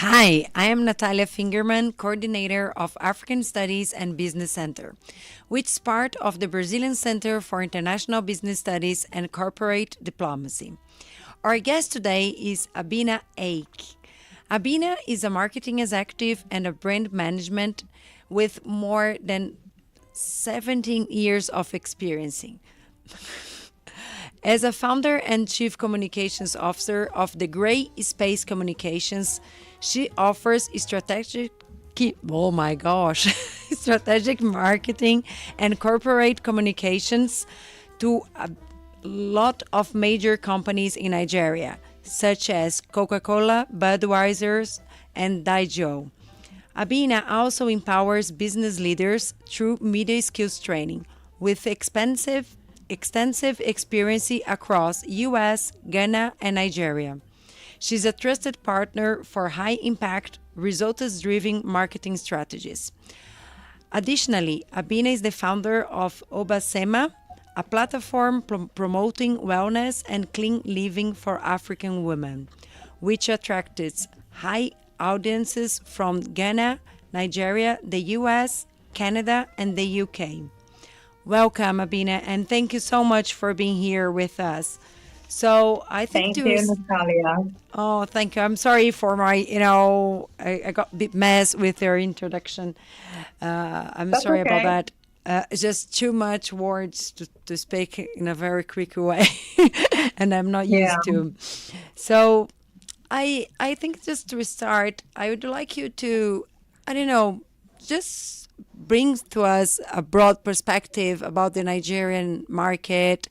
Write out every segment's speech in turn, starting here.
Hi, I am Natalia Fingerman, coordinator of African Studies and Business Center, which is part of the Brazilian Center for International Business Studies and Corporate Diplomacy. Our guest today is Abina Aik. Abina is a marketing executive and a brand management with more than 17 years of experience. As a founder and chief communications officer of the Gray Space Communications, she offers oh my gosh, strategic marketing and corporate communications to a lot of major companies in Nigeria, such as Coca-Cola, Budweiser, and Diageo. Abina also empowers business leaders through media skills training with extensive experience across US, Ghana, and Nigeria. She's a trusted partner for high impact, results driven marketing strategies. Additionally, Abina is the founder of Obasema, a platform promoting wellness and clean living for African women, which attracts high audiences from Ghana, Nigeria, the US, Canada, and the UK. Welcome, Abina, and thank you so much for being here with us. So I think Thank you, Natalia. oh, thank you. I'm sorry for my, I got a bit mess with your introduction. I'm That's sorry about okay. that. It's just too much words to speak in a very quick way, and I'm not Yeah. used to. So I think just to start, I would like you to, I don't know, just bring to us a broad perspective about the Nigerian market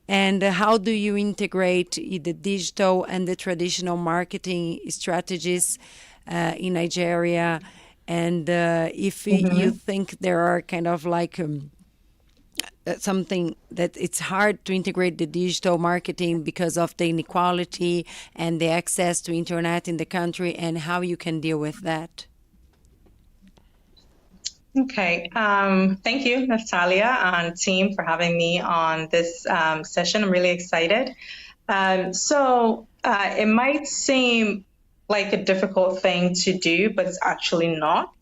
and how do you integrate the digital and the traditional marketing strategies in Nigeria, and if you hmm think there are kind of like something that it's hard to integrate the digital marketing because of the inequality and the access to internet in the country, and how you can deal with that. Okay. Thank you, Natalia and team, for having me on this session. I'm really excited. It might seem like a difficult thing to do, but it's actually not.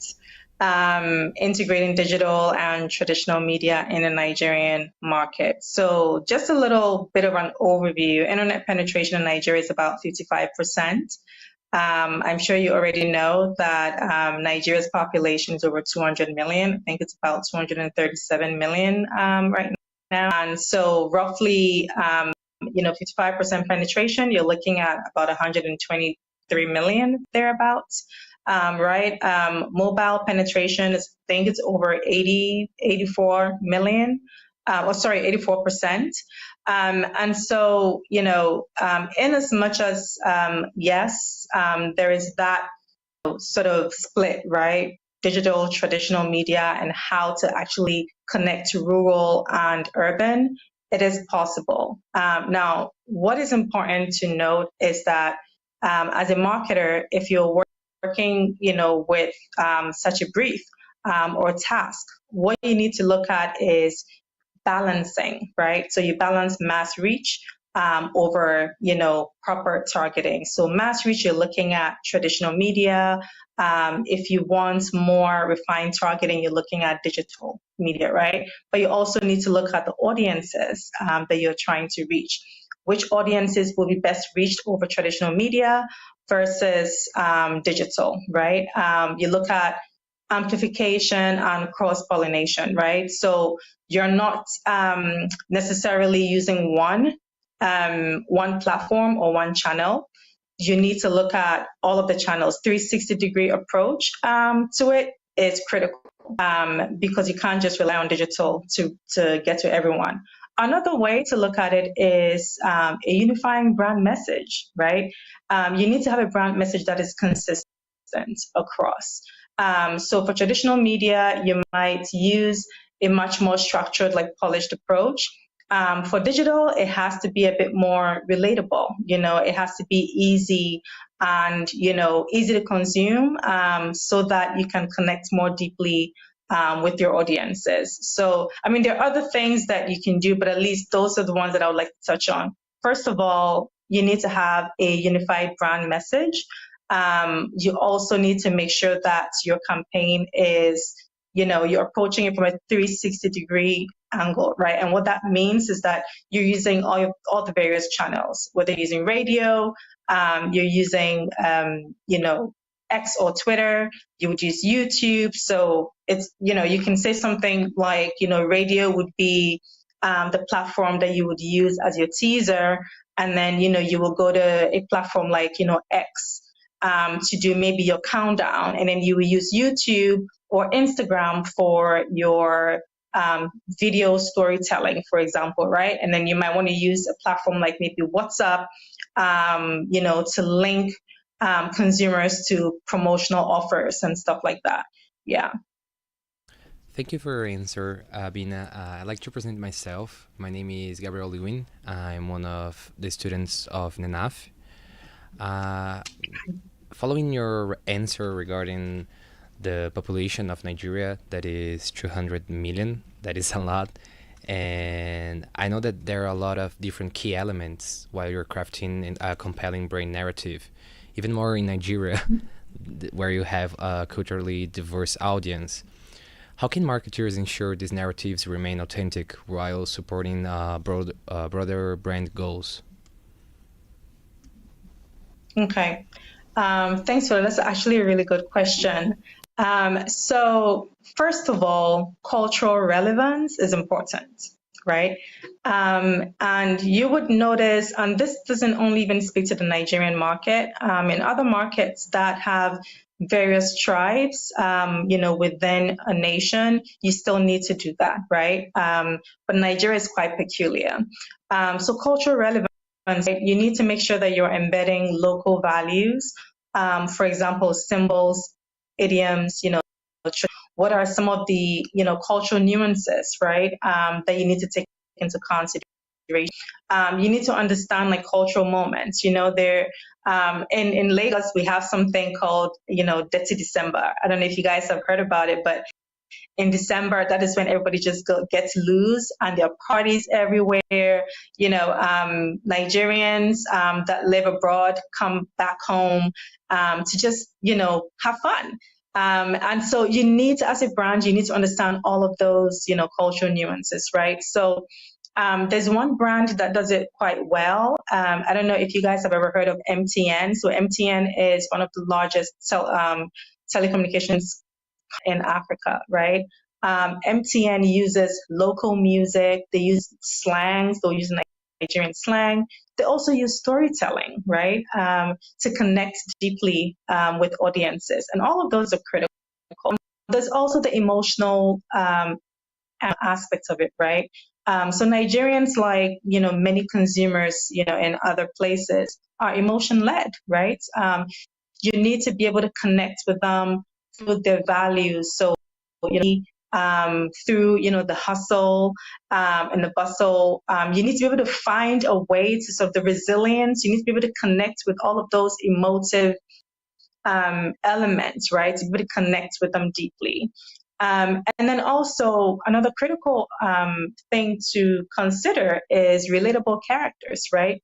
Integrating digital and traditional media in the Nigerian market. So, just a little bit of an overview. Internet penetration in Nigeria is about 55%. I'm sure you already know that Nigeria's population is over 200 million. I think it's about 237 million right now. And so, roughly, 55% penetration, you're looking at about 123 million thereabouts. Right? Mobile penetration is, I think it's over 84 million. 84%. And so, in as much as, yes, there is that sort of split, right? Digital, traditional media, and how to actually connect to rural and urban, it is possible. Now, what is important to note is that as a marketer, if you're working, with such a brief or task, what you need to look at is balancing, right? So you balance mass reach over, proper targeting. So mass reach, you're looking at traditional media. If you want more refined targeting, you're looking at digital media, right? But you also need to look at the audiences that you're trying to reach. Which audiences will be best reached over traditional media versus digital, right? You look at amplification and cross pollination, right? So you're not necessarily using one platform or one channel. You need to look at all of the channels. 360-degree approach to it is critical because you can't just rely on digital to get to everyone. Another way to look at it is a unifying brand message, right? You need to have a brand message that is consistent across. So for traditional media, you might use a much more structured, like polished approach. For digital, it has to be a bit more relatable. It has to be easy and, easy to consume so that you can connect more deeply with your audiences. So, I mean, there are other things that you can do, but at least those are the ones that I would like to touch on. First of all, you need to have a unified brand message. You also need to make sure that your campaign is, you're approaching it from a 360-degree angle, right? And what that means is that you're using all the various channels, whether you're using radio, you're using, X or Twitter, you would use YouTube. So it's, you can say something like, radio would be the platform that you would use as your teaser. And then, you will go to a platform like, X to do maybe your countdown. And then you will use YouTube or Instagram for your video storytelling, for example, right? And then you might want to use a platform like maybe WhatsApp, to link consumers to promotional offers and stuff like that. Yeah. Thank you for your answer, Bina. I'd like to present myself. My name is Gabriel Lewin. I'm one of the students of NENAF. Following your answer regarding the population of Nigeria, that is 200 million, that is a lot. And I know that there are a lot of different key elements while you're crafting a compelling brand narrative, even more in Nigeria, where you have a culturally diverse audience. How can marketers ensure these narratives remain authentic while supporting broader brand goals? Okay. Thanks for that. That's actually a really good question. So first of all, cultural relevance is important, right? And you would notice, and this doesn't only even speak to the Nigerian market, in other markets that have various tribes, within a nation, you still need to do that, right? But Nigeria is quite peculiar. So cultural relevance, you need to make sure that you're embedding local values. For example, symbols, idioms, what are some of the, cultural nuances, right? That you need to take into consideration. You need to understand like cultural moments. There in Lagos we have something called Dirty December. I don't know if you guys have heard about it, but in December, that is when everybody just gets loose and there are parties everywhere. Nigerians that live abroad come back home to just have fun. And so you need to, as a brand, you need to understand all of those cultural nuances, right? So there's one brand that does it quite well. I don't know if you guys have ever heard of MTN. So MTN is one of the largest telecommunications in Africa, right? MTN uses local music. They use slangs. They'll use Nigerian slang. They also use storytelling, right? To connect deeply with audiences. And all of those are critical. There's also the emotional aspect of it, right? So Nigerians, like, many consumers, in other places, are emotion-led, right? You need to be able to connect with them through their values. So, through, the hustle and the bustle, you need to be able to find a way to sort of the resilience. You need to be able to connect with all of those emotive elements, right? To be able to connect with them deeply. And then also another critical thing to consider is relatable characters, right?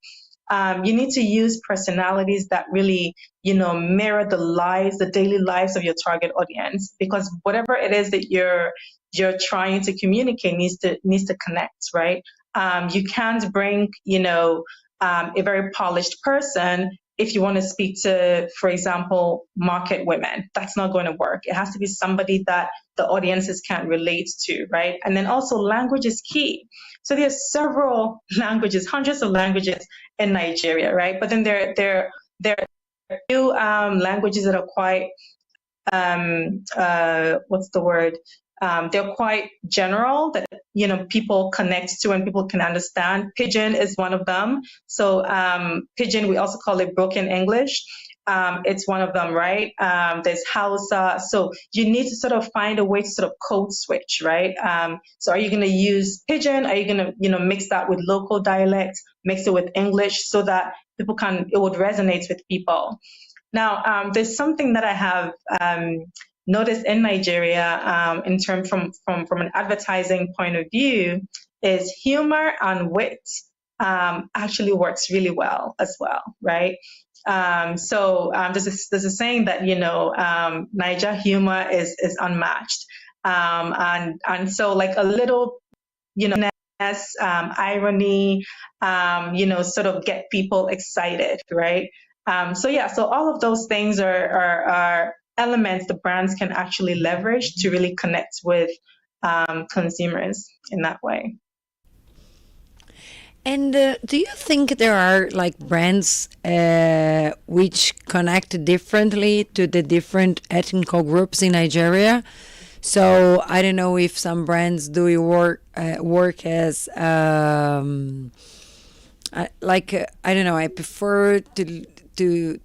You need to use personalities that really, mirror the daily lives of your target audience, because whatever it is that you're trying to communicate needs to connect, right? You can't bring, a very polished person if you want to speak to, for example, market women. That's not going to work. It has to be somebody that the audiences can relate to, right? And then also language is key. So there's several languages, hundreds of languages in Nigeria, right? But then there are a few languages that are quite, they're quite general that, people connect to and people can understand. Pidgin is one of them. So Pidgin, we also call it broken English. It's one of them, right? There's Hausa. So you need to sort of find a way to sort of code switch, right? So are you going to use Pidgin? Are you going to, mix that with local dialects, mix it with English so that it would resonate with people? Now, there's something that I have noticed in Nigeria in terms from an advertising point of view is humor and wit actually works really well as well, right? There's a saying that, Niger humor is unmatched. And so like a little, irony, sort of get people excited, right? So all of those things are elements the brands can actually leverage to really connect with consumers in that way. And do you think there are like brands which connect differently to the different ethnical groups in Nigeria? So I don't know if some brands do you work as I don't know. I prefer to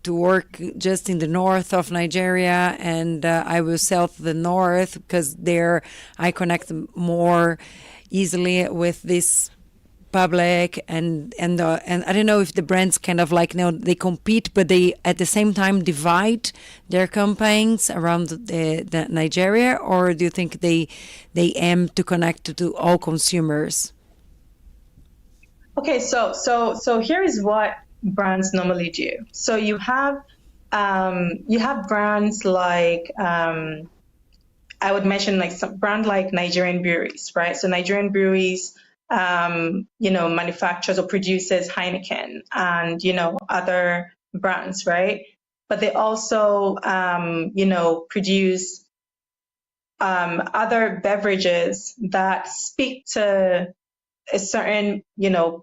work just in the north of Nigeria, and I will sell to the north because there I connect more easily with this public, and I don't know if the brands kind of like, they compete, but they at the same time divide their campaigns around the Nigeria, or do you think they aim to connect to all consumers? Okay, so here is what brands normally do. So you have brands like I would mention like some brand like Nigerian breweries, right? So Nigerian breweries, manufactures or produces Heineken and other brands, right? But they also produce other beverages that speak to a certain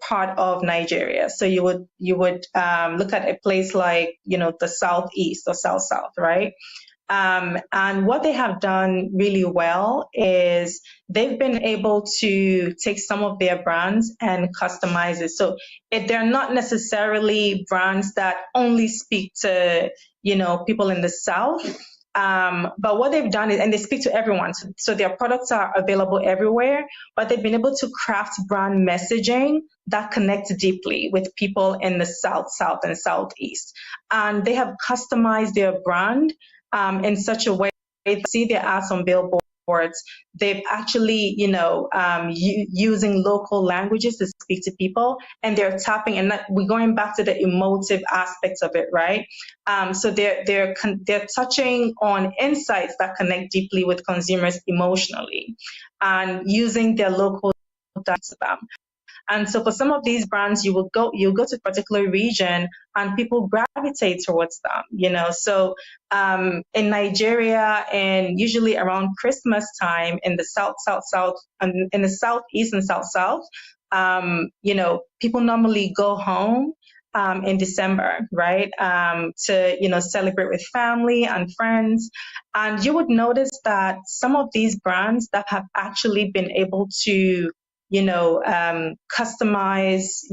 part of Nigeria. So you would look at a place like the southeast or south, right? And what they have done really well is they've been able to take some of their brands and customize it. So they're not necessarily brands that only speak to people in the south. But what they've done is, and they speak to everyone, so their products are available everywhere, but they've been able to craft brand messaging that connects deeply with people in the south, and southeast. And they have customized their brand in such a way that you see their ads on billboards. They've actually, using local languages to speak to people, and they're tapping, and we're going back to the emotive aspects of it, right? So they're touching on insights that connect deeply with consumers emotionally, and using their local data to them. And so for some of these brands, you'll go to a particular region and people gravitate towards them, So in Nigeria, and usually around Christmas time in the south, and in the southeast and south, people normally go home in December, right? To celebrate with family and friends. And you would notice that some of these brands that have actually been able to customize,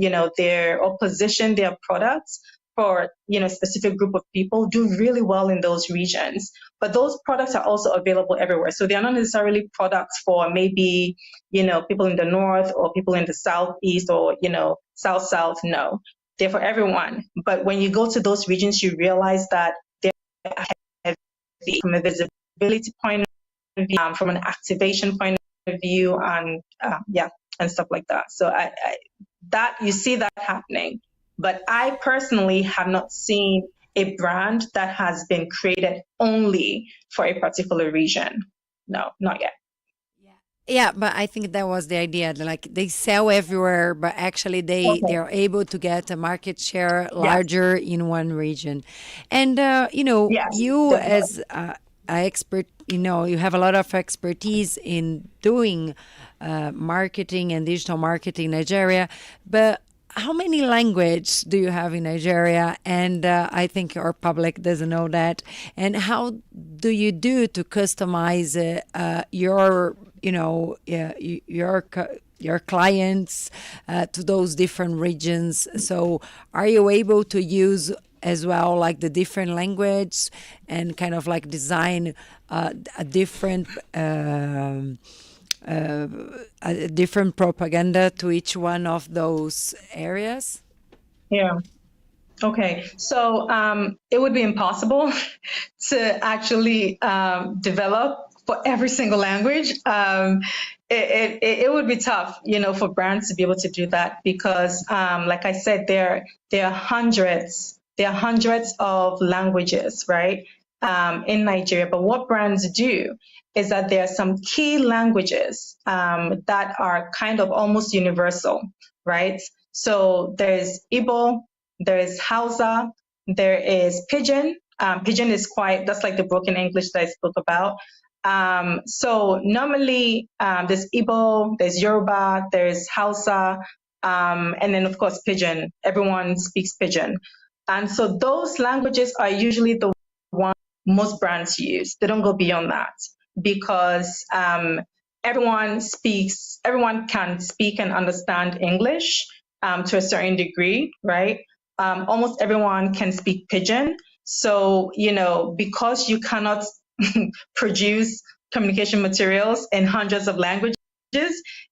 or position their products for, a specific group of people do really well in those regions. But those products are also available everywhere. So they are not necessarily products for maybe, people in the north or people in the southeast or, south. No, they're for everyone. But when you go to those regions, you realize that they're heavy from a visibility point of view, from an activation point of view, and and stuff like that. So that you see that happening. But I personally have not seen a brand that has been created only for a particular region. No, not yet. Yeah, but I think that was the idea. Like they sell everywhere, but actually they are able to get a market share larger in one region. And Yes, you definitely. as an expert, you have a lot of expertise in doing marketing and digital marketing in Nigeria. But how many languages do you have in Nigeria? And I think our public doesn't know that. And how do you do to customize your your clients to those different regions? So are you able to use as well like the different language and kind of like design a different a different propaganda to each one of those areas? Yeah. Okay. So it would be impossible to actually develop for every single language. It would be tough, for brands to be able to do that because, like I said, there are hundreds there are hundreds of languages, right, in Nigeria. But what brands do is that there are some key languages that are kind of almost universal, right? So there's Igbo, there is Hausa, there is Pidgin. Pidgin is that's like the broken English that I spoke about. So normally there's Igbo, there's Yoruba, there's Hausa, and then of course Pidgin. Everyone speaks Pidgin. And so those languages are usually the ones most brands use. They don't go beyond that because everyone can speak and understand English to a certain degree, right? Almost everyone can speak Pidgin. So, because you cannot produce communication materials in hundreds of languages,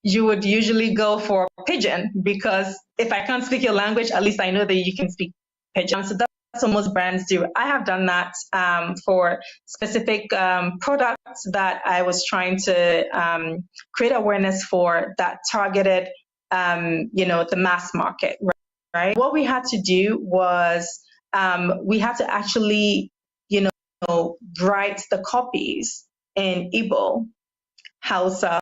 you would usually go for Pidgin, because if I can't speak your language, at least I know that you can speak Pidgin. So that's what most brands do. I have done that for specific products that I was trying to create awareness for that targeted, the mass market, right? What we had to do was we had to actually, write the copies in Igbo, Hausa,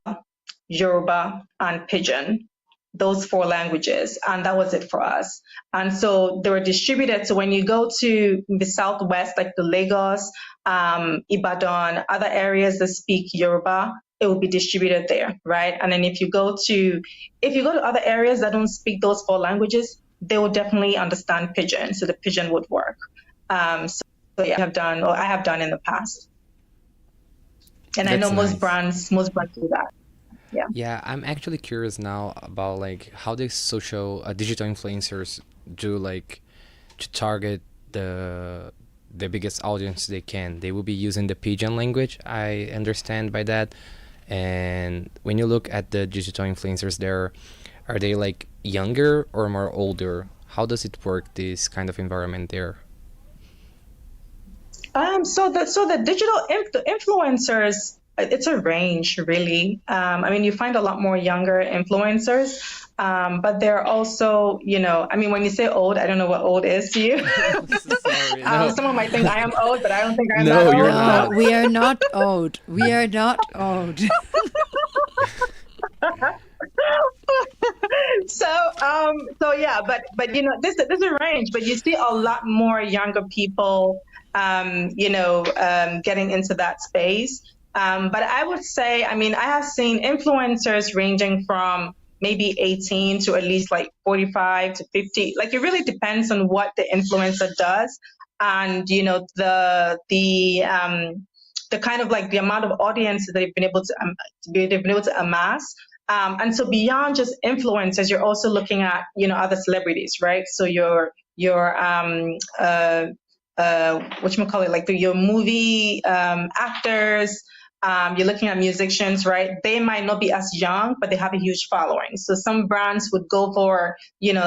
Yoruba, and Pidgin, those 4 languages, and that was it for us. And so they were distributed. So when you go to the Southwest, like the Lagos, Ibadan, other areas that speak Yoruba, it will be distributed there, right? And then if you go to other areas that don't speak those 4 languages, they will definitely understand Pidgin, so the Pidgin would work. So yeah, I have done in the past, and That's I know nice. most brands do that. Yeah. Yeah, I'm actually curious now about how the digital influencers do to target the biggest audience they can. They will be using the Pidgin language, I understand by that. And when you look at the digital influencers there, are they younger or more older? How does it work, this kind of environment there? So the digital influencers, it's a range, really. You find a lot more younger influencers, but they're also, when you say old, I don't know what old is to you. Sorry, no. Someone might think I am old, but I don't think I'm No, that you're old. not. No, we are not old. We are not old. So yeah, but there's a range, but you see a lot more younger people, getting into that space. But I would say, I have seen influencers ranging from maybe 18 to at least 45 to 50. It really depends on what the influencer does, and the kind of the amount of audience that they've been able to amass. And so beyond just influencers, you're also looking at other celebrities, right? So your your movie actors. You're looking at musicians, right? They might not be as young, but they have a huge following. So some brands would go for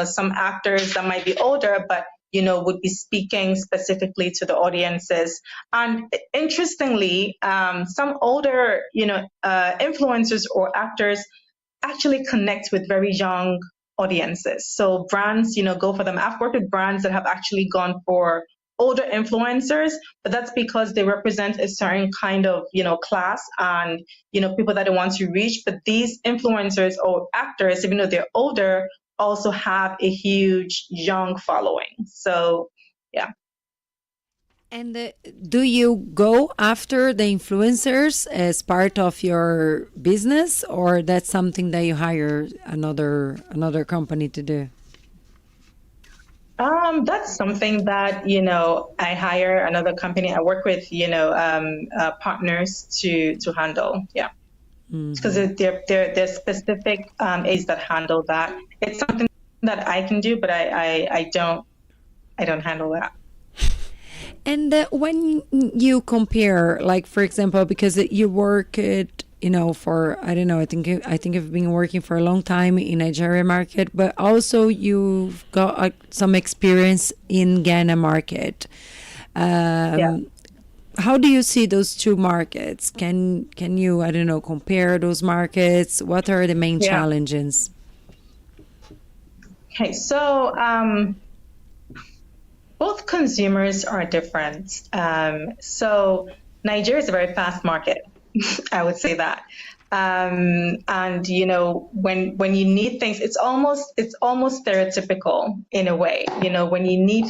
some actors that might be older, but would be speaking specifically to the audiences. And interestingly, some older influencers or actors actually connect with very young audiences. So brands, go for them. I've worked with brands that have actually gone for older influencers, but that's because they represent a certain kind of, class and, people that they want to reach. But these influencers or actors, even though they're older, also have a huge young following. So, yeah. And do you go after the influencers as part of your business, or that's something that you hire another company to do? That's something that, I hire another company. I work with, partners to handle. Yeah. Because they're specific aids that handle that. It's something that I can do, but I don't handle that. And when you compare, for example, because you work at, for, I don't know, I think you've been working for a long time in Nigeria market, but also you've got some experience in Ghana market. Yeah. How do you see those two markets? Can you, I don't know, compare those markets? What are the main challenges? Okay, so both consumers are different. So Nigeria is a very fast market. I would say that. And when you need things, it's almost stereotypical in a way. When you need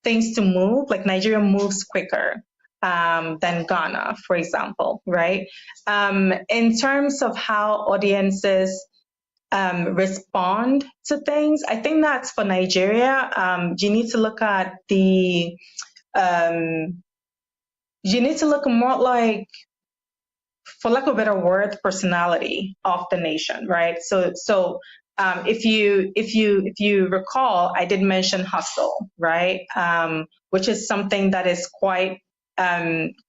things to move, like Nigeria moves quicker than Ghana, for example, right? In terms of how audiences respond to things, I think that's for Nigeria. You need to look at more like, for lack of a better word, personality of the nation, right? So if you recall, I did mention hustle, right? Which is something that is quite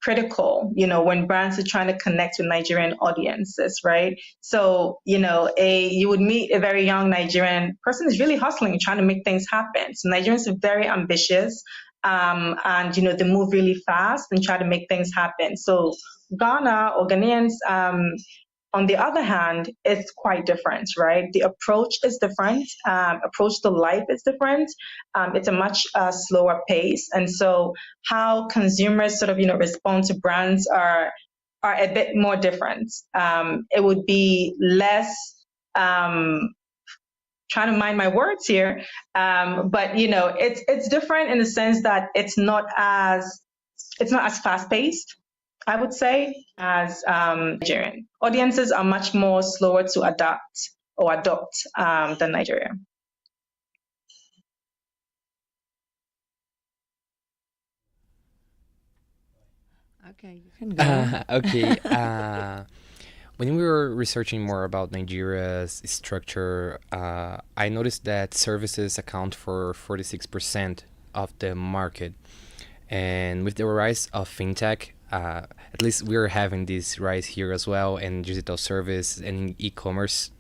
critical, when brands are trying to connect with Nigerian audiences, right? So, you would meet a very young Nigerian person who's really hustling, trying to make things happen. So Nigerians are very ambitious, and they move really fast and try to make things happen. So Ghana or Ghanaians, on the other hand, it's quite different, right? The approach is different. Approach to life is different. It's a much slower pace. And so how consumers sort of, respond to brands are a bit more different. It would be less, trying to mind my words here, but, it's different in the sense that it's not as fast paced, I would say, as Nigerian. Audiences are much more slower to adopt than Nigeria. Okay, you can go. Okay. When we were researching more about Nigeria's structure, I noticed that services account for 46% of the market. And with the rise of fintech, at least we're having this rise here as well, and digital service and e-commerce.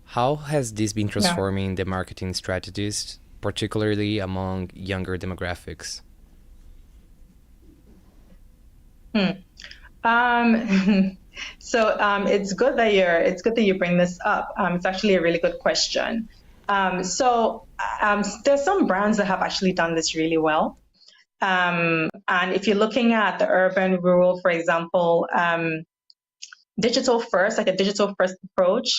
How has this been transforming the marketing strategies, particularly among younger demographics? So it's good that you bring this up. It's actually a really good question. So there's some brands that have actually done this really well. And if you're looking at the urban, rural, for example, digital first approach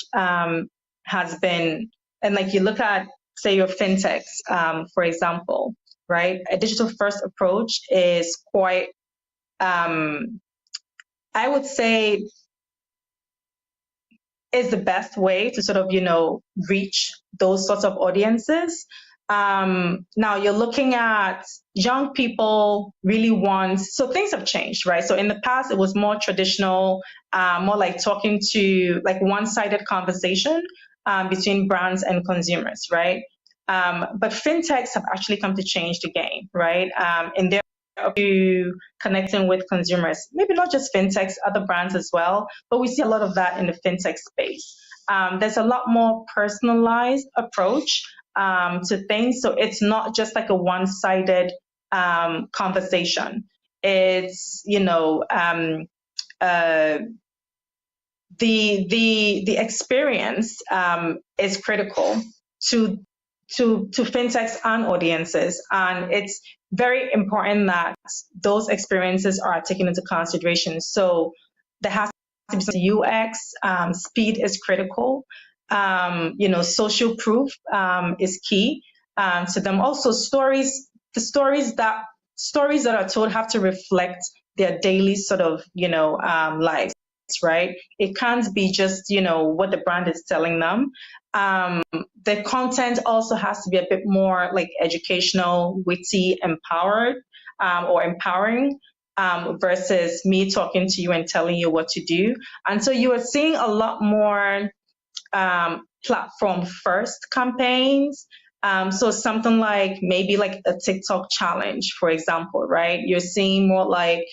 has been, and like you look at, say, your fintechs, for example, right? A digital first approach is quite, I would say, is the best way to sort of, reach those sorts of audiences. Now you're looking at young people really so things have changed, right? So in the past, it was more traditional, more like talking to like one-sided conversation between brands and consumers, right? But fintechs have actually come to change the game, right? In their to connecting with consumers, maybe not just fintechs, other brands as well, but we see a lot of that in the fintech space. There's a lot more personalized approach to things. So it's not just like a one-sided conversation. It's, the experience is critical to fintechs and audiences, and it's very important that those experiences are taken into consideration. So there has to be some UX. Speed is critical. Social proof is key to them. Also, the stories that are told have to reflect their daily sort of lives, right? It can't be just what the brand is telling them. The content also has to be a bit more like educational, witty, empowered, or empowering, versus me talking to you and telling you what to do. And so you are seeing a lot more platform first campaigns. So something like maybe like a TikTok challenge, for example, right? You're seeing more like,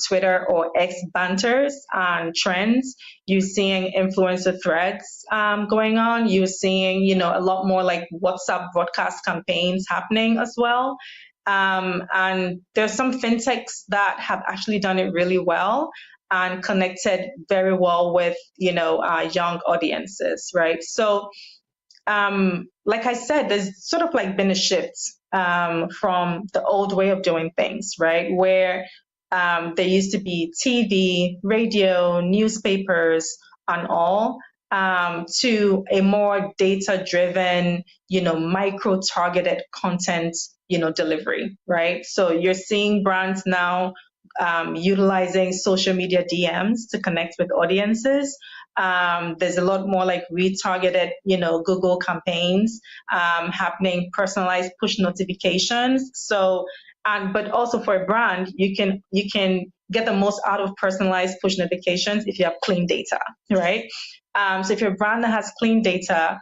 Twitter or X banters and trends. You're seeing influencer threads going on. You're seeing, a lot more like WhatsApp broadcast campaigns happening as well. And there's some fintechs that have actually done it really well and connected very well with, young audiences, right? So, like I said, there's sort of like been a shift from the old way of doing things, right? Where there used to be TV, radio, newspapers, and all, to a more data-driven, micro-targeted content, delivery, right? So you're seeing brands now utilizing social media DMs to connect with audiences. There's a lot more like retargeted, Google campaigns happening, personalized push notifications. So, but also for a brand, you can get the most out of personalized push notifications if you have clean data, right? So if you're a brand that has clean data,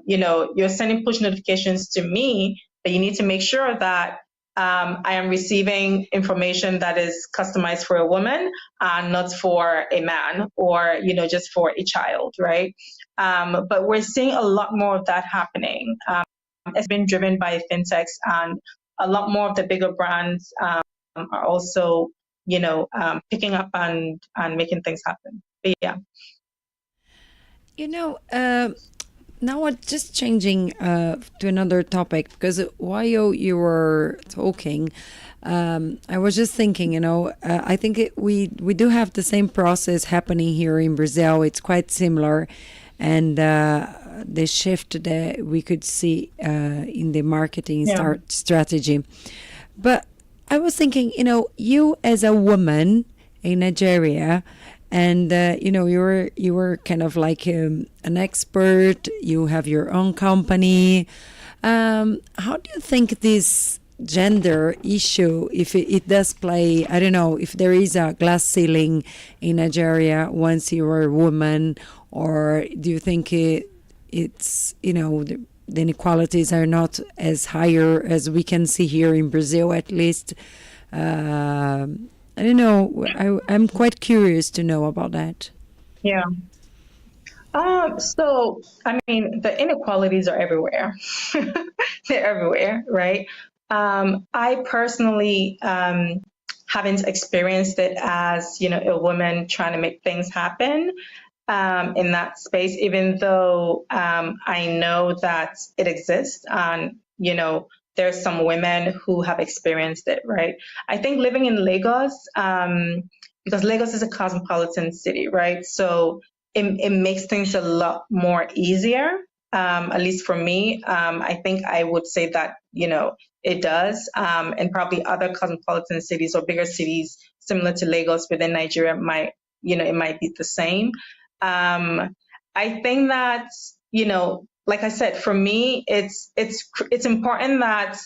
you're sending push notifications to me, but you need to make sure that I am receiving information that is customized for a woman and not for a man or, just for a child, right? But we're seeing a lot more of that happening. It's been driven by fintechs, and a lot more of the bigger brands are also, picking up and making things happen. But yeah. Now we're just changing to another topic, because while you were talking, I was just thinking, I think we do have the same process happening here in Brazil. It's quite similar, and the shift that we could see in the marketing strategy. But I was thinking, you as a woman in Nigeria, and you were kind of like an expert. You have your own company. How do you think this gender issue, if it does play, I don't know, if there is a glass ceiling in Nigeria once you are a woman, or do you think it's the inequalities are not as higher as we can see here in Brazil, at least? I don't know. I'm quite curious to know about that. Yeah. So, I mean, the inequalities are everywhere. They're everywhere, right? I personally haven't experienced it as, a woman trying to make things happen in that space, even though I know that it exists, and, there's some women who have experienced it, right? I think living in Lagos, because Lagos is a cosmopolitan city, right? So it makes things a lot more easier, at least for me. I think I would say that, it does. And probably other cosmopolitan cities or bigger cities similar to Lagos within Nigeria it might be the same. I think that, like I said, for me, it's important that,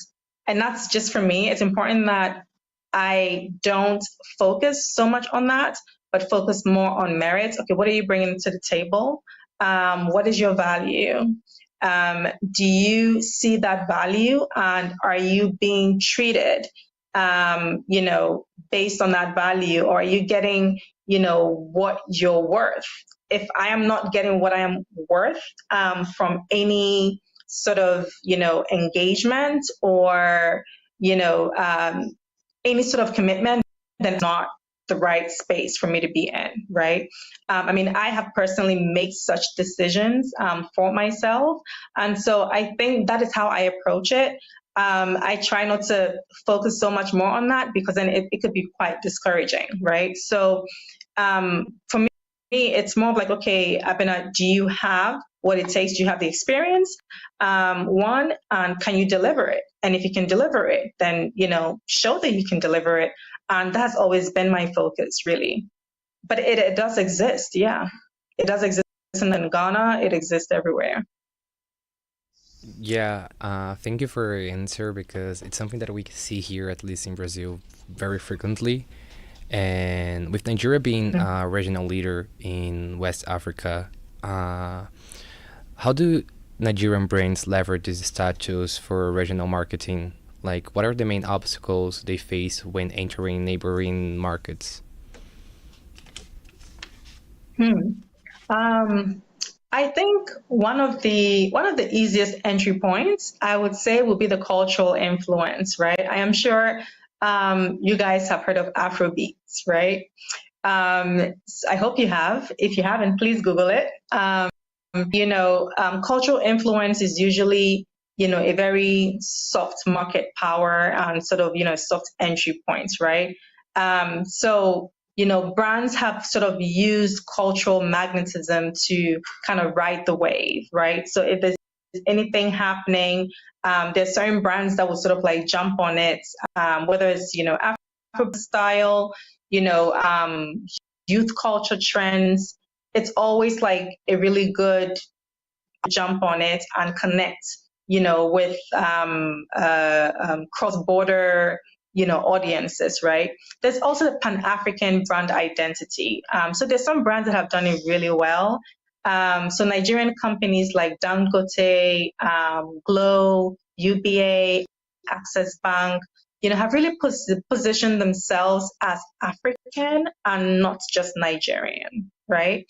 and that's just for me, it's important that I don't focus so much on that, but focus more on merit. Okay, what are you bringing to the table? What is your value? Do you see that value, and are you being treated, based on that value, or are you getting, what you're worth? If I am not getting what I am worth from any sort of, engagement or, any sort of commitment, then it's not the right space for me to be in, right? I mean, I have personally made such decisions for myself. And so I think that is how I approach it. I try not to focus so much more on that, because then it could be quite discouraging, right? So for me, it's more of like, okay, Abena, do you have what it takes? Do you have the experience? One, and can you deliver it? And if you can deliver it, then, show that you can deliver it. And that's always been my focus, really. But it does exist, yeah. It does exist in Ghana. It exists everywhere. Yeah, thank you for your answer, because it's something that we see here, at least in Brazil, very frequently. And with Nigeria being a regional leader in West Africa, how do Nigerian brands leverage this status for regional marketing? Like, what are the main obstacles they face when entering neighboring markets? I think one of the easiest entry points, I would say, would be the cultural influence, right? I am sure you guys have heard of Afrobeats, right? I hope you have. If you haven't, please Google it. Cultural influence is usually, a very soft market power and sort of, soft entry points, right? So, brands have sort of used cultural magnetism to kind of ride the wave, right? So if there's anything happening, there's certain brands that will sort of like jump on it, whether it's, Afro style, youth culture trends. It's always like a really good jump on it and connect, with cross-border, audiences, right? There's also the Pan-African brand identity. So there's some brands that have done it really well. So Nigerian companies like Dangote, Glow, UBA, Access Bank, have really positioned themselves as African and not just Nigerian, right?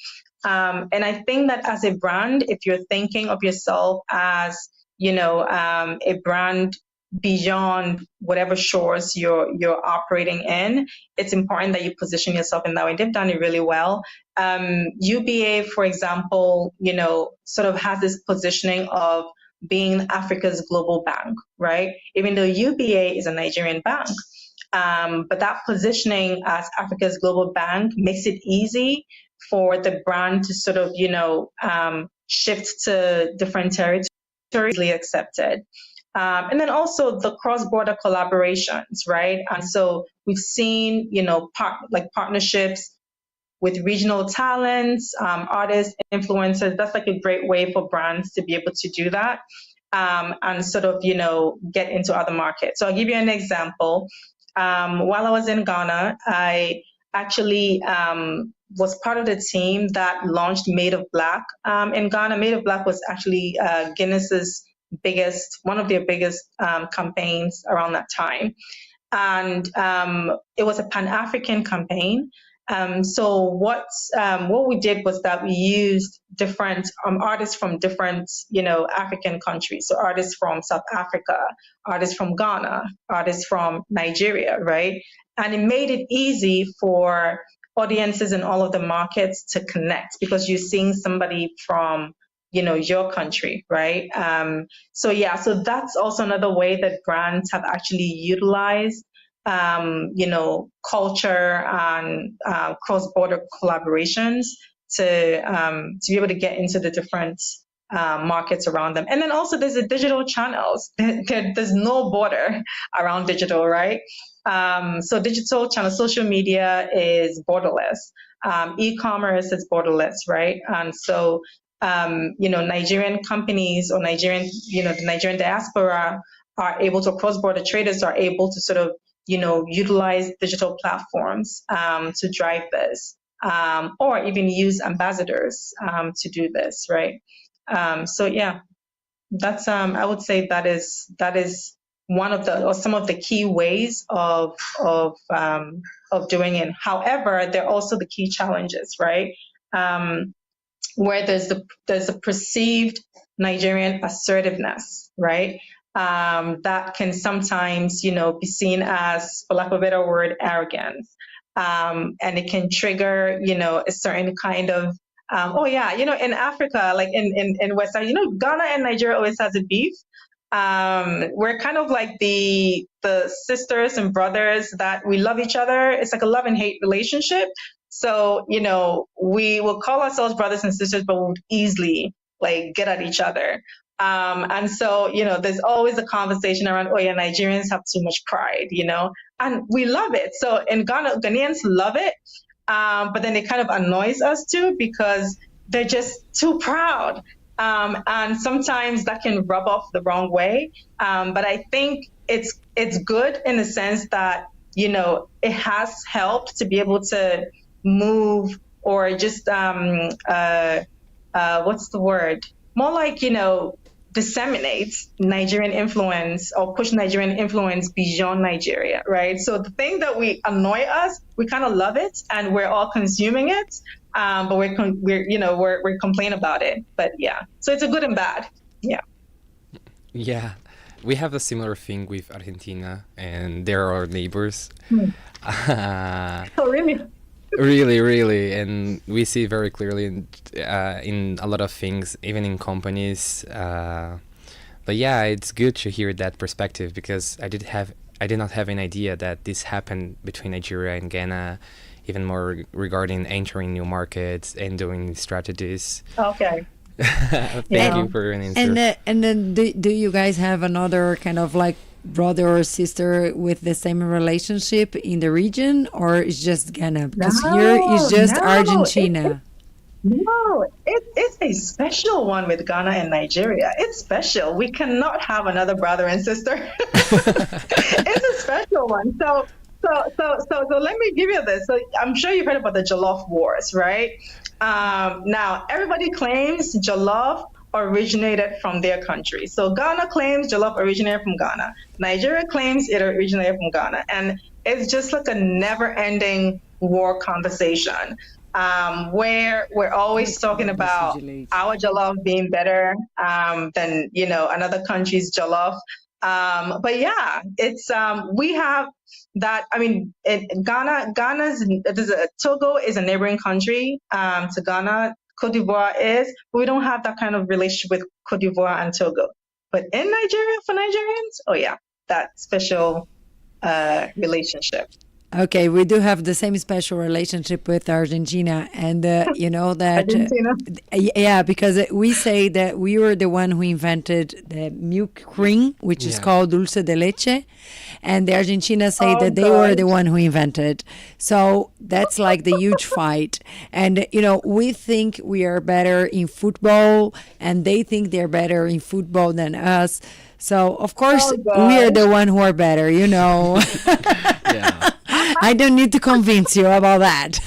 And I think that as a brand, if you're thinking of yourself as, a brand beyond whatever shores you're operating in, it's important that you position yourself in that way. They've done it really well. UBA, for example, sort of has this positioning of being Africa's global bank, right? Even though UBA is a Nigerian bank. But that positioning as Africa's global bank makes it easy for the brand to sort of, shift to different territories, easily accepted. And then also the cross-border collaborations, right? And so we've seen, partnerships with regional talents, artists, influencers. That's like a great way for brands to be able to do that, and sort of, get into other markets. So I'll give you an example. While I was in Ghana, I actually was part of the team that launched Made of Black in Ghana. Made of Black was actually Guinness's one of their biggest campaigns around that time. And it was a Pan-African campaign. So what we did was that we used different artists from different, African countries. So artists from South Africa, artists from Ghana, artists from Nigeria, right? And it made it easy for audiences in all of the markets to connect because you're seeing somebody from, your country, right? So that's also another way that brands have actually utilized culture and cross-border collaborations to be able to get into the different markets around them. And then also there's the digital channels. There's no border around digital, right? So digital channels, social media is borderless. E-commerce is borderless, right? And so, Nigerian companies or the Nigerian diaspora are able to, cross-border traders are able to sort of, utilize digital platforms to drive this, or even use ambassadors to do this, right? That's I would say that is one of some of the key ways of doing it. However, there are also the key challenges, right? Where there's a perceived Nigerian assertiveness, right? That can sometimes, be seen as, for lack of a better word, arrogance. And it can trigger, a certain kind of, in Africa, like in West Africa, Ghana and Nigeria always has a beef. We're kind of like the sisters and brothers that we love each other. It's like a love and hate relationship. So, we will call ourselves brothers and sisters, but we would easily like get at each other. And so, there's always a conversation around, Nigerians have too much pride, and we love it. So in Ghana, Ghanaians love it. But then it kind of annoys us too, because they're just too proud. And sometimes that can rub off the wrong way. But I think it's good in the sense that, it has helped to be able to move or just, what's the word? More like, disseminate Nigerian influence or push Nigerian influence beyond Nigeria, right? So the thing that we annoy us, we kind of love it and we're all consuming it, but we're complaining about it. But yeah, so it's a good and bad. Yeah. Yeah, we have a similar thing with Argentina, and they're our neighbors. Oh, really? Really, and we see very clearly in a lot of things, even in companies, But yeah, it's good to hear that perspective because I did not have an idea that this happened between Nigeria and Ghana, even more regarding entering new markets and doing strategies. Okay. Thank Yeah. you for an answer. And then do you guys have another kind of like brother or sister with the same relationship in the region, or it's just Ghana? Because here it's just No, Argentina. No, it's a special one with Ghana and Nigeria. It's special. We cannot have another brother and sister. It's a special one. So let me give you this. So I'm sure you've heard about the Jollof Wars, right? Now everybody claims Jollof originated from their country. So Ghana claims Jollof originated from Ghana. Nigeria claims it originated from Ghana, and it's just like a never-ending war conversation. Where we're always talking about our jollof being better than another country's jollof. But yeah, it's we have that. I mean, Togo is a neighboring country to Ghana. Cote d'Ivoire is, but we don't have that kind of relationship with Cote d'Ivoire and Togo. But in Nigeria, for Nigerians, oh yeah, that special relationship. Okay, we do have the same special relationship with Argentina, and you know that Argentina. yeah, because we say that we were the one who invented the milk cream, which is Yeah. called dulce de leche, and the Argentina say Oh that they were the gosh. one who invented. So that's like the huge fight, and we think we are better in football, and they think they're better in football than us. So of course Oh we are gosh. the one who are better, you know. Yeah. I don't need to convince you about that.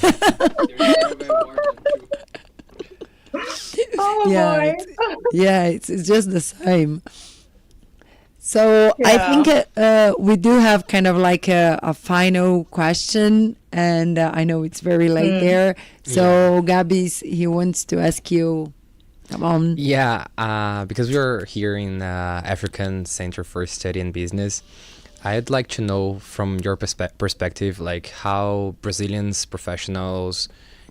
Oh yeah, boy. it's just the same. So I Yeah. think we do have kind of like a final question, and I know it's very late there. So Gabby's he wants to ask you. Come on. Yeah, because we're here in African Center for Study and Business, I'd like to know from your perspective, like how Brazilians professionals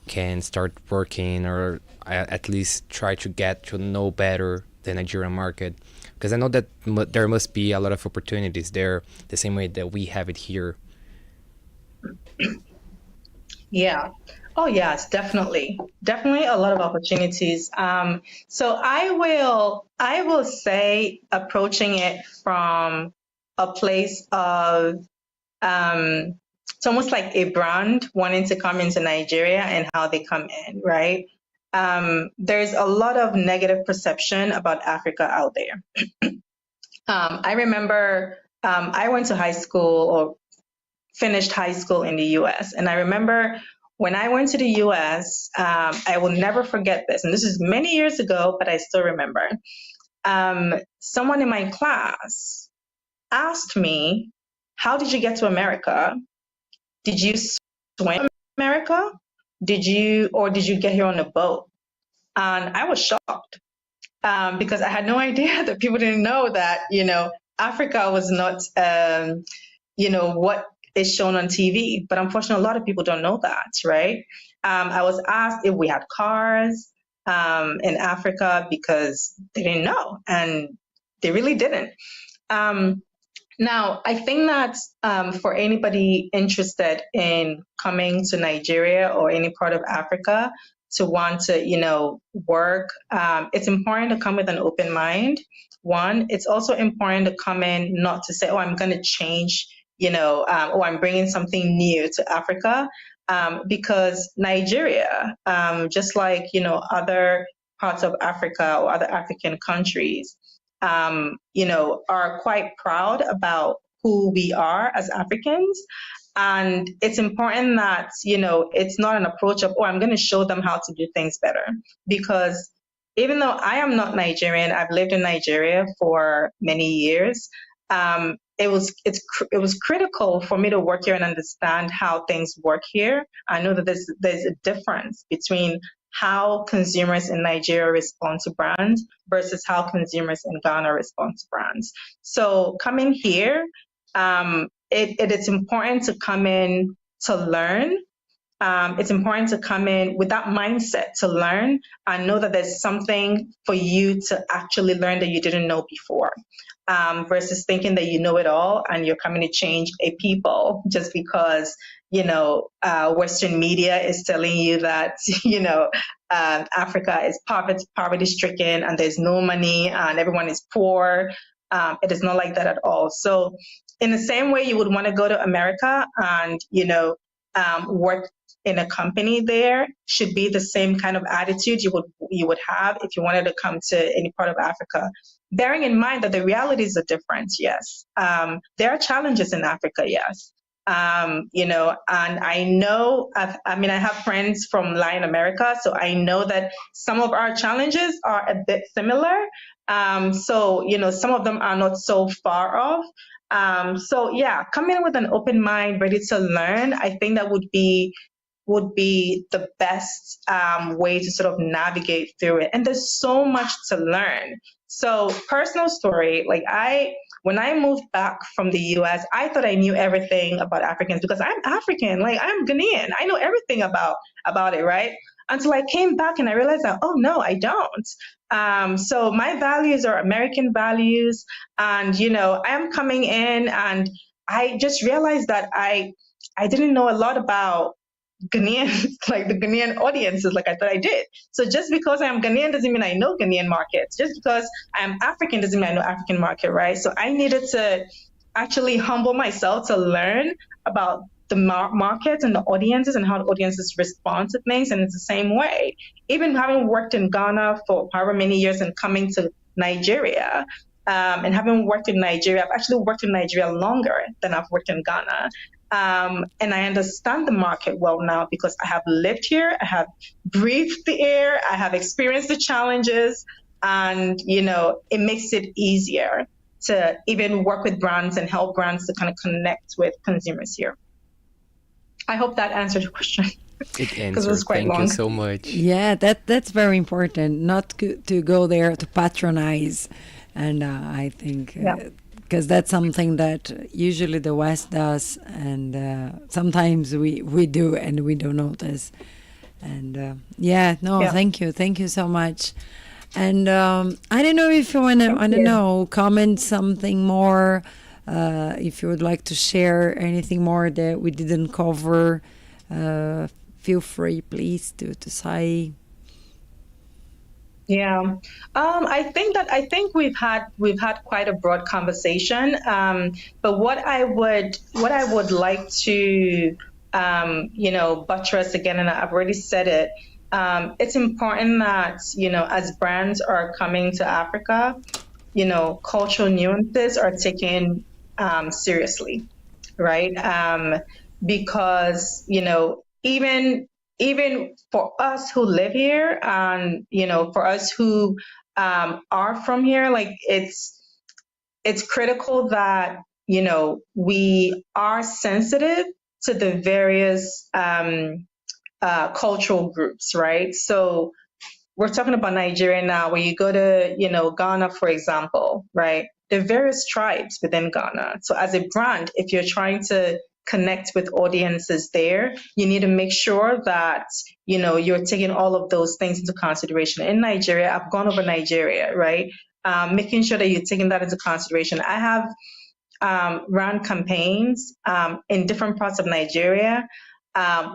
can start working or at least try to get to know better the Nigerian market. Because I know that there must be a lot of opportunities there, the same way that we have it here. Yeah. Oh, yes, definitely. Definitely a lot of opportunities. So I will say approaching it from a place of it's almost like a brand wanting to come into Nigeria and how they come in, right? There's a lot of negative perception about Africa out there. I remember I went to high school or finished high school in the US. And I remember when I went to the US, I will never forget this. And this is many years ago, but I still remember. Someone in my class asked me, how did you get to America? Did you swim to America? Did you get here on a boat? And I was shocked because I had no idea that people didn't know that, Africa was not, what is shown on TV. But unfortunately, a lot of people don't know that, right? I was asked if we had cars in Africa because they didn't know, and they really didn't. Now, I think that for anybody interested in coming to Nigeria or any part of Africa to want to, work, it's important to come with an open mind. One, it's also important to come in not to say, oh, I'm going to change, or I'm bringing something new to Africa, because Nigeria, just like, other parts of Africa or other African countries, are quite proud about who we are as Africans. And it's important that, it's not an approach of, oh, I'm going to show them how to do things better. Because even though I am not Nigerian, I've lived in Nigeria for many years. It was critical for me to work here and understand how things work here. I know that there's a difference between how consumers in Nigeria respond to brands versus how consumers in Ghana respond to brands. So coming here, it's important to come in to learn, it's important to come in with that mindset to learn and know that there's something for you to actually learn that you didn't know before, versus thinking that you know it all and you're coming to change a people just because, Western media is telling you that, Africa is poverty stricken and there's no money and everyone is poor. It is not like that at all. So in the same way you would want to go to America and, work in a company there, should be the same kind of attitude you would have if you wanted to come to any part of Africa. Bearing in mind that the realities are different, yes. There are challenges in Africa, yes. And I know, I have friends from Latin America, so I know that some of our challenges are a bit similar. So, some of them are not so far off. So yeah, come in with an open mind, ready to learn. I think that would be the best way to sort of navigate through it. And there's so much to learn. So personal story, when I moved back from the US, I thought I knew everything about Africans because I'm African, I'm Ghanaian. I know everything about it, right? Until I came back and I realized that, oh no, I don't. So my values are American values. And, I am coming in and I just realized that I didn't know a lot about Ghanaian, the Ghanaian audiences like I thought I did. So just because I'm Ghanaian doesn't mean I know Ghanaian markets. Just because I'm African doesn't mean I know African market, right? So I needed to actually humble myself to learn about the markets and the audiences and how the audiences respond to things. And it's the same way. Even having worked in Ghana for however many years and coming to Nigeria, and having worked in Nigeria, I've actually worked in Nigeria longer than I've worked in Ghana. And I understand the market well now because I have lived here, I have breathed the air, I have experienced the challenges, and, it makes it easier to even work with brands and help brands to kind of connect with consumers here. I hope that answered your question. It answered. Thank you so much. Yeah, that's very important, not to go there to patronize. And I think... because that's something that usually the West does, and sometimes we do and we don't notice. And thank you so much. And I don't know if you want to comment something more, if you would like to share anything more that we didn't cover. Feel free, please, to say. Yeah, I think we've had quite a broad conversation. But what I would like to buttress again, and I've already said it. It's important that as brands are coming to Africa, cultural nuances are taken seriously, right? Because even for us who live here and, for us who are from here, it's critical that, we are sensitive to the various cultural groups, right? So we're talking about Nigeria now. When you go to, Ghana, for example, right? There are various tribes within Ghana. So as a brand, if you're trying to connect with audiences there, you need to make sure that you're taking all of those things into consideration. In Nigeria, I've gone over Nigeria, right? Making sure that you're taking that into consideration. I have run campaigns in different parts of Nigeria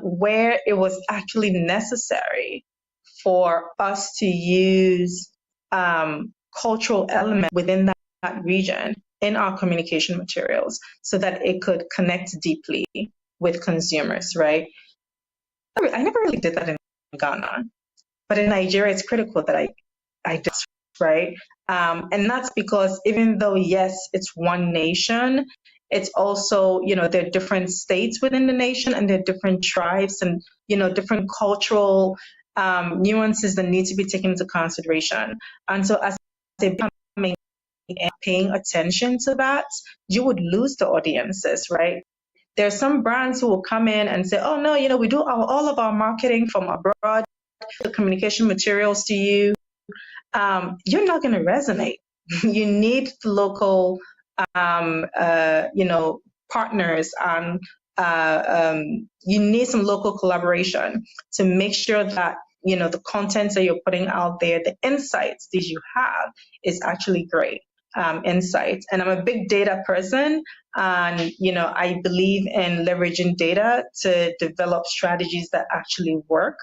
where it was actually necessary for us to use cultural elements within that region in our communication materials so that it could connect deeply with consumers, right? I never really did that in Ghana, but in Nigeria, it's critical that I did, right? And that's because even though, yes, it's one nation, it's also, there are different states within the nation and there are different tribes and, different cultural nuances that need to be taken into consideration. And so as they become and paying attention to that, you would lose the audiences, right? There are some brands who will come in and say, oh, no, we do all of our marketing from abroad, the communication materials to you. You're not going to resonate. You need the local, partners and you need some local collaboration to make sure that the content that you're putting out there, the insights that you have is actually great insights. And I'm a big data person, and I believe in leveraging data to develop strategies that actually work,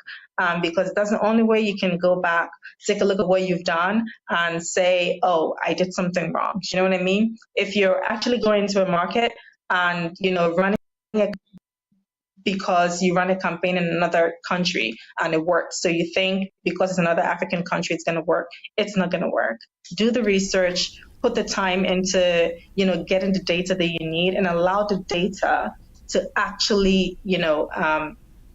because that's the only way you can go back, take a look at what you've done, and say, oh, I did something wrong. You know what I mean? If you're actually going into a market and running because you run a campaign in another country and it works, so you think because it's another African country it's going to work, it's not going to work. Do the research, put the time into getting the data that you need, and allow the data to actually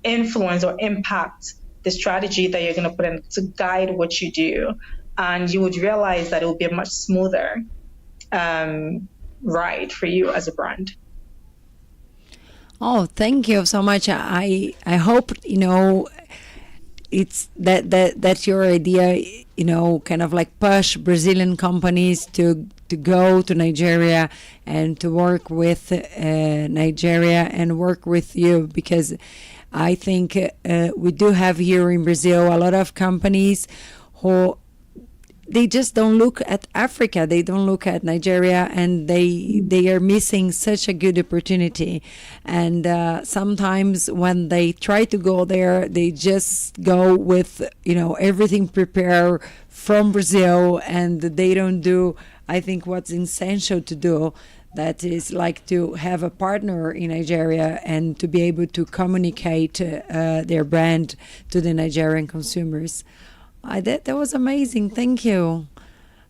influence or impact the strategy that you're going to put in to guide what you do. And you would realize that it will be a much smoother ride for you as a brand. Oh, thank you so much. I hope it's that's your idea, kind of like push Brazilian companies to go to Nigeria and to work with Nigeria and work with you, because I think we do have here in Brazil a lot of companies who they just don't look at Africa, they don't look at Nigeria, and they are missing such a good opportunity. And sometimes when they try to go there, they just go with everything prepared from Brazil, and they don't do, I think, what's essential to do. That is like to have a partner in Nigeria and to be able to communicate their brand to the Nigerian consumers. That was amazing. Thank you.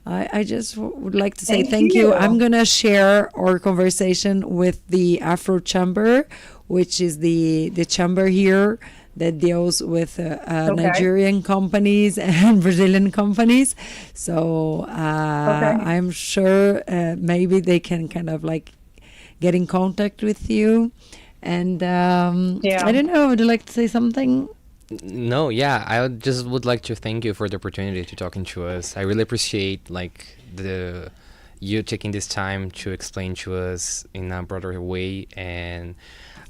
I just would like to say thank you. I'm going to share our conversation with the Afro Chamber, which is the chamber here that deals with Nigerian companies and Brazilian companies. So I'm sure maybe they can kind of like get in contact with you. And I don't know, would you like to say something? No, yeah, just would like to thank you for the opportunity to talking to us. I really appreciate you taking this time to explain to us in a broader way, and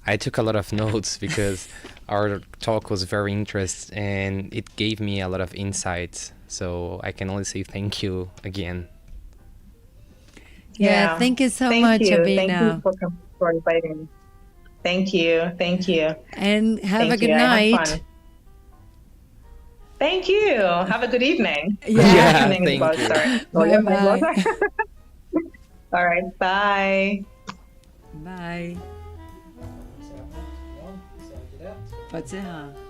I took a lot of notes because our talk was very interesting and it gave me a lot of insights. So I can only say thank you again. Yeah, thank you so much, Abina. Thank you for inviting me. Thank you. And have a good night. Thank you. Have a good evening. Yeah, thank you. Bye-bye. All right, bye. Bye. Pode ser.